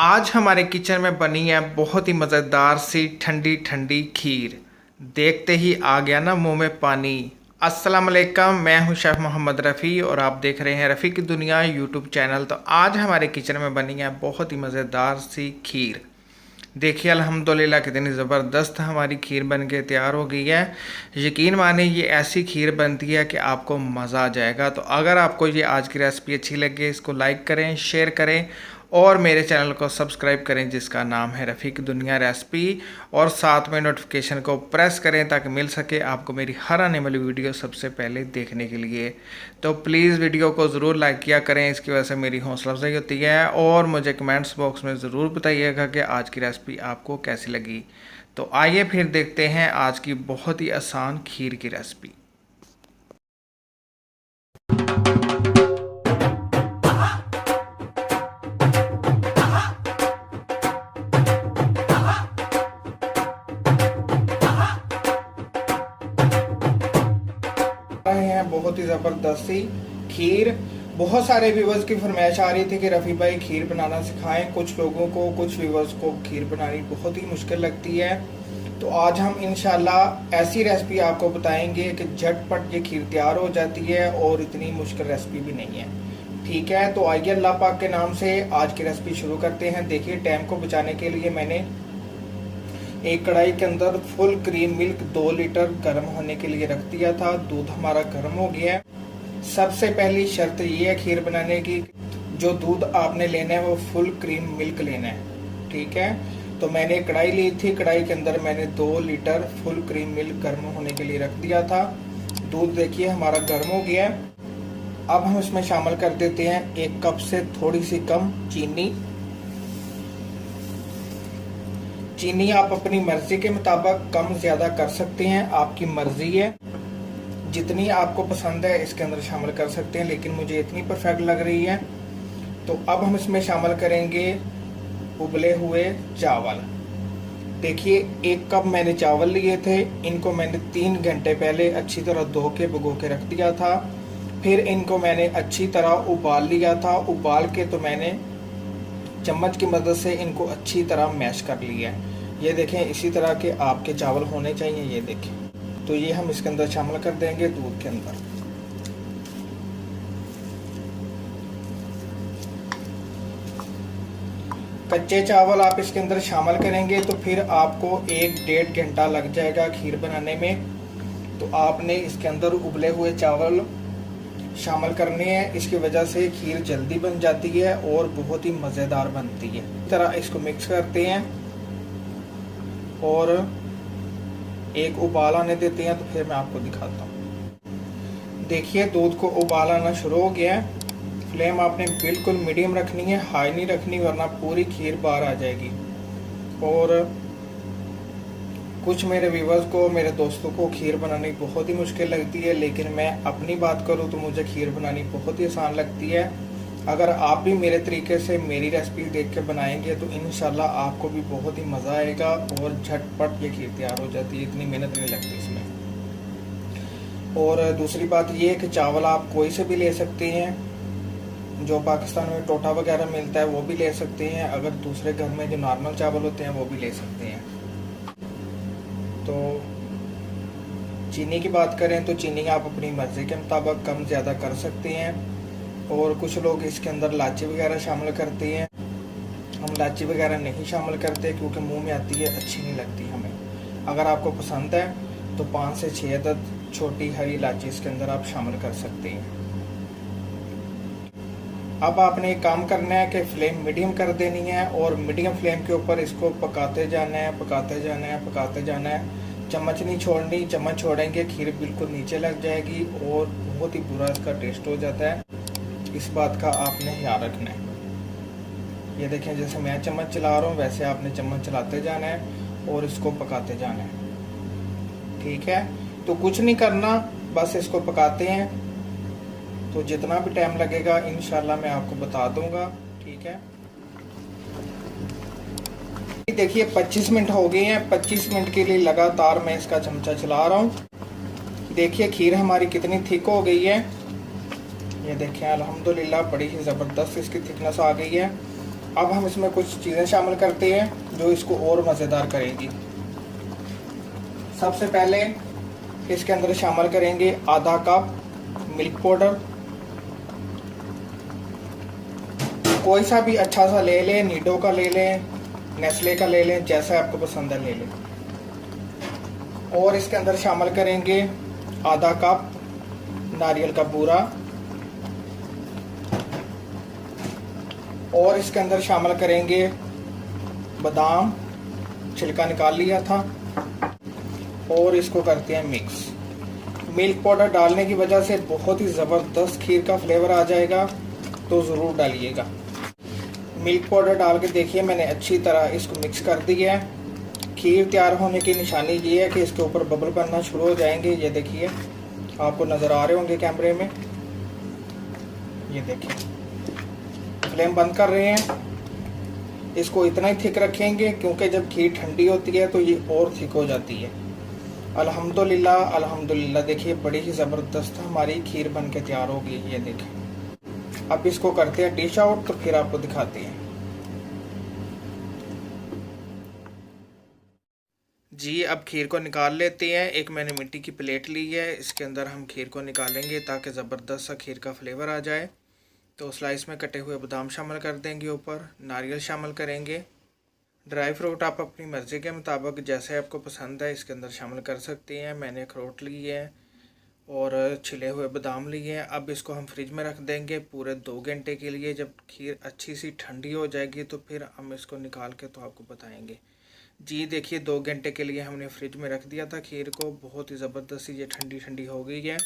आज हमारे किचन में बनी है बहुत ही मज़ेदार सी ठंडी ठंडी खीर। देखते ही आ गया ना मुंह में पानी। अस्सलाम वालेकुम, मैं हूं शेफ़ मोहम्मद रफ़ी और आप देख रहे हैं रफ़ी की दुनिया यूट्यूब चैनल। तो आज हमारे किचन में बनी है बहुत ही मज़ेदार सी खीर। देखिए अल्हम्दुलिल्लाह कितनी ज़बरदस्त हमारी खीर बन के तैयार हो गई है। यकीन माने ये ऐसी खीर बनती है कि आपको मज़ा आ जाएगा। तो अगर आपको ये आज की रेसिपी अच्छी लगे इसको लाइक करें, शेयर करें और मेरे चैनल को सब्सक्राइब करें जिसका नाम है रफ़ी की दुनिया रेसिपी, और साथ में नोटिफिकेशन को प्रेस करें ताकि मिल सके आपको मेरी हर आने वाली वीडियो सबसे पहले देखने के लिए। तो प्लीज़ वीडियो को ज़रूर लाइक किया करें, इसकी वजह से मेरी हौसला अफजाई होती है। और मुझे कमेंट्स बॉक्स में ज़रूर बताइएगा कि आज की रेसिपी आपको कैसी लगी। तो आइए फिर देखते हैं आज की बहुत ही आसान खीर की रेसिपी। हैं बहुत ही ज़बरदस्त सी खीर। बहुत सारे व्यूवर्स की फरमाइश आ रही थी कि रफ़ी भाई खीर बनाना सिखाएं। कुछ लोगों को, कुछ व्यूवर्स को खीर बनानी बहुत ही मुश्किल लगती है। तो आज हम इंशाल्लाह ऐसी रेसिपी आपको बताएंगे कि झटपट ये खीर तैयार हो जाती है और इतनी मुश्किल रेसिपी भी नहीं है। ठीक है, तो आइए अल्लाह पाक के नाम से आज की रेसिपी शुरू करते हैं। देखिए टाइम को बचाने के लिए मैंने एक कढ़ाई के अंदर फुल क्रीम मिल्क 2 लीटर गर्म होने के लिए रख दिया था। दूध हमारा गर्म हो गया है। सबसे पहली शर्त ये है खीर बनाने की, जो दूध आपने लेना है वो फुल क्रीम मिल्क लेना है। ठीक है, तो मैंने कढ़ाई ली थी, कढ़ाई के अंदर मैंने 2 लीटर फुल क्रीम मिल्क गर्म होने के लिए रख दिया था। दूध देखिए हमारा गर्म हो गया है। अब हम इसमें शामिल कर देते हैं 1 कप से थोड़ी सी कम चीनी। चीनी आप अपनी मर्जी के मुताबिक कम ज्यादा कर सकते हैं, आपकी मर्जी है। जितनी आपको पसंद है इसके अंदर शामिल कर सकते हैं, लेकिन मुझे इतनी परफेक्ट लग रही है। तो अब हम इसमें शामिल करेंगे उबले हुए चावल। देखिए 1 कप मैंने चावल लिए थे, इनको मैंने 3 घंटे पहले अच्छी तरह धो के भिगो के रख दिया था। फिर इनको मैंने अच्छी तरह उबाल लिया था। उबाल के तो मैंने चम्मच की मदद से इनको अच्छी तरह मैश कर लिया है। ये देखें इसी तरह के आपके चावल होने चाहिए। ये देखें, तो ये हम इसके अंदर शामिल कर देंगे दूध के अंदर। कच्चे चावल आप इसके अंदर शामिल करेंगे तो फिर आपको 1-1.5 घंटा लग जाएगा खीर बनाने में। तो आपने इसके अंदर उबले हुए चावल शामिल करने हैं, इसकी वजह से खीर जल्दी बन जाती है और बहुत ही मज़ेदार बनती है। इस तरह इसको मिक्स करते हैं और एक उबाल आने देते हैं, तो फिर मैं आपको दिखाता हूँ। देखिए दूध को उबाल आना शुरू हो गया है। फ्लेम आपने बिल्कुल मीडियम रखनी है, हाई नहीं रखनी, वरना पूरी खीर बाहर आ जाएगी। और कुछ मेरे व्यूवर्स को, मेरे दोस्तों को खीर बनानी बहुत ही मुश्किल लगती है, लेकिन मैं अपनी बात करूँ तो मुझे खीर बनानी बहुत ही आसान लगती है। अगर आप भी मेरे तरीके से मेरी रेसिपी देख के बनाएंगे तो इंशाल्लाह आपको भी बहुत ही मज़ा आएगा और झटपट ये खीर तैयार हो जाती है, इतनी मेहनत नहीं लगती इसमें। और दूसरी बात ये है कि चावल आप कोई से भी ले सकते हैं, जो पाकिस्तान में टोटा वगैरह मिलता है वो भी ले सकते हैं। अगर दूसरे घर में जो नॉर्मल चावल होते हैं वो भी ले सकते हैं। तो चीनी की बात करें तो चीनी आप अपनी मर्ज़ी के मुताबिक कम ज़्यादा कर सकते हैं। और कुछ लोग इसके अंदर इलायची वगैरह शामिल करते हैं, हम इलायची वगैरह नहीं शामिल करते क्योंकि मुंह में आती है, अच्छी नहीं लगती हमें। अगर आपको पसंद है तो 5 से 6 अदद छोटी हरी इलायची इसके अंदर आप शामिल कर सकते हैं। अब आपने एक काम करना है कि फ्लेम मीडियम कर देनी है और मीडियम फ्लेम के ऊपर इसको पकाते जाना है, पकाते जाना है, पकाते जाना है। चम्मच नहीं छोड़नी, चम्मच छोड़ेंगे खीर बिल्कुल नीचे लग जाएगी और बहुत ही बुरा इसका टेस्ट हो जाता है। इस बात का आपने ख्याल रखना है। ये देखें जैसे मैं चम्मच चला रहा हूँ वैसे आपने चम्मच चलाते जाना है और इसको पकाते जाना है। ठीक है, तो कुछ नहीं करना, बस इसको पकाते हैं। तो जितना भी टाइम लगेगा इंशाल्लाह मैं आपको बता दूंगा। ठीक है, देखिए 25 मिनट हो गए हैं। 25 मिनट के लिए लगातार मैं इसका चमचा चला रहा हूँ। देखिए खीर हमारी कितनी थिक हो गई है। ये देखें अल्हम्दुलिल्लाह बड़ी ही ज़बरदस्त इसकी थिकनेस आ गई है। अब हम इसमें कुछ चीज़ें शामिल करते हैं जो इसको और मज़ेदार करेंगी। सबसे पहले इसके अंदर शामिल करेंगे आधा कप मिल्क पाउडर। कोई सा भी अच्छा सा ले लें, नीडो का ले लें, नेस्ले का ले लें, जैसा आपको पसंद है ले लें। और इसके अंदर शामिल करेंगे आधा कप नारियल का बूरा। और इसके अंदर शामिल करेंगे बादाम, छिलका निकाल लिया था। और इसको करते हैं मिक्स। मिल्क पाउडर डालने की वजह से बहुत ही ज़बरदस्त खीर का फ्लेवर आ जाएगा, तो ज़रूर डालिएगा। मिल्क पाउडर डाल के देखिए मैंने अच्छी तरह इसको मिक्स कर दिया है। खीर तैयार होने की निशानी ये है कि इसके ऊपर बबल बनना शुरू हो जाएंगे। ये देखिए, आपको नज़र आ रहे होंगे कैमरे में। ये देखिए, फ्लेम बंद कर रहे हैं। इसको इतना ही थिक रखेंगे क्योंकि जब खीर ठंडी होती है तो ये और थिक हो जाती है। अल्हम्दुलिल्लाह अल्हम्दुलिल्लाह, देखिए बड़ी ही ज़बरदस्त हमारी खीर बन के तैयार होगी। ये देखिए, अब इसको करते हैं डिश आउट, तो फिर आपको दिखाते हैं। जी, अब खीर को निकाल लेते हैं। एक मैंने मिट्टी की प्लेट ली है, इसके अंदर हम खीर को निकालेंगे ताकि ज़बरदस्त सा खीर का फ्लेवर आ जाए। तो स्लाइस में कटे हुए बादाम शामिल कर देंगे, ऊपर नारियल शामिल करेंगे। ड्राई फ्रूट आप अपनी मर्ज़ी के मुताबिक जैसे आपको पसंद है इसके अंदर शामिल कर सकते हैं। मैंने अखरोट लिए हैं और छिले हुए बादाम लिए हैं। अब इसको हम फ्रिज में रख देंगे पूरे 2 घंटे के लिए। जब खीर अच्छी सी ठंडी हो जाएगी तो फिर हम इसको निकाल के तो आपको बताएंगे। जी देखिए, 2 घंटे के लिए हमने फ्रिज में रख दिया था खीर को। बहुत ही ज़बरदस्त ये ठंडी ठंडी हो गई है।